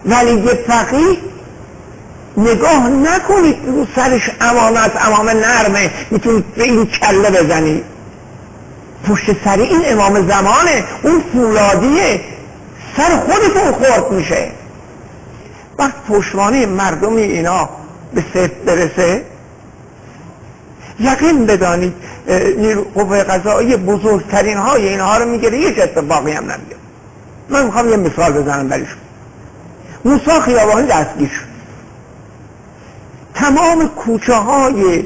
ولی فقیه نگاه نکنید رو سرش امامه نرمه میتونید به این کله بزنید، پشت سر این امام زمانه، اون فولادیه، سر خودتون خورد میشه. وقت پشتوانه مردمی اینا به صفر برسه، یقین بدانید قوه قضاییه بزرگترین های اینها رو میگیره، هیچ اتفاقی هم نمیگه. من میخوام یه مثال بزنم برایشون. موسی خیابانی دستگیر شد، تمام کوچه های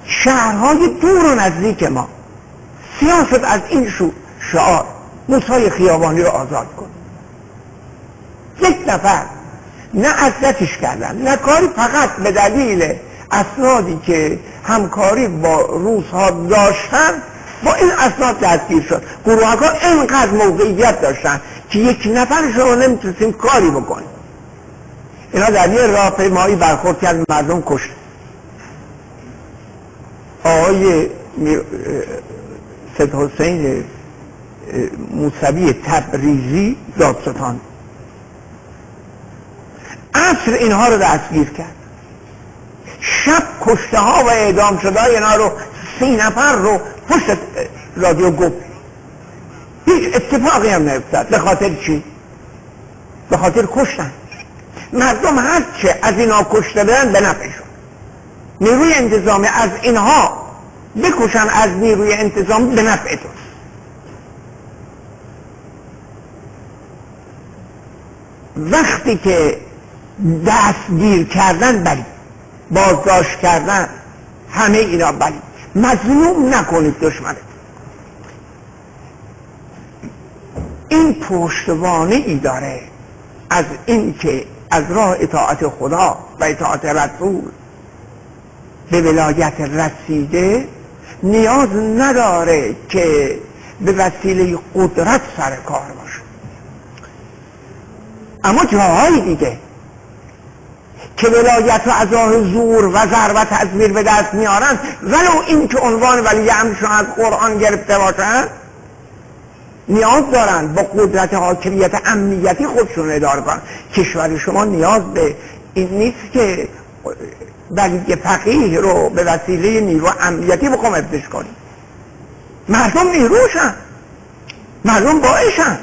شهرهای دور و نزدیک ما سیاست از این شعار موسی خیابانی رو آزاد کن. یک نفر نه عزتش کردن نه کاری، فقط به دلیل اسنادی که همکاری با روس‌ها داشتن با این اسناد دستگیر شد. گروه‌ها اینقدر موقعیت داشتن که یک نفرش رو نمیتونستیم کاری بکنیم. اینا در یه راهپیمایی برخورد کرد، مردم کشت. آقای سید حسین موسوی تبریزی دادستان عصر اینها رو دستگیر کرد، شب کشته ها و اعدام شده های اینا رو 30 نفر رو پشت رادیو گفت. هیچ اتفاقی هم نیفتاد. به خاطر چی؟ به خاطر کشتن. مردم هرچه از اینا کشته بدن به نفعشون. نیروی انتظامی از اینها بکشن از نیروی انتظامی به نفعتون. وقتی که دستگیر کردن بلی، بازداشت کردن همه اینا بلی، مظلوم نکنید دشمنت. این پشتوانه ای داره از این که از راه اطاعت خدا و اطاعت رسول به ولایت رسیده نیاز نداره که به وسیله قدرت سر کار باشه. اما جاهای دیگه که ولایت رو از راه زور و ضرب و تزویر به دست میارن، ولو این که عنوان ولی امرشون از قرآن گرفته باشن، نیاز دارن با قدرت حاکمیت امنیتی خودشون اداره کنن. کشور شما نیاز به این نیست که ولی فقیه رو به وسیله نیرو امنیتی بخوام افزش کنیم. مردم نیروشن، مردم باعثن.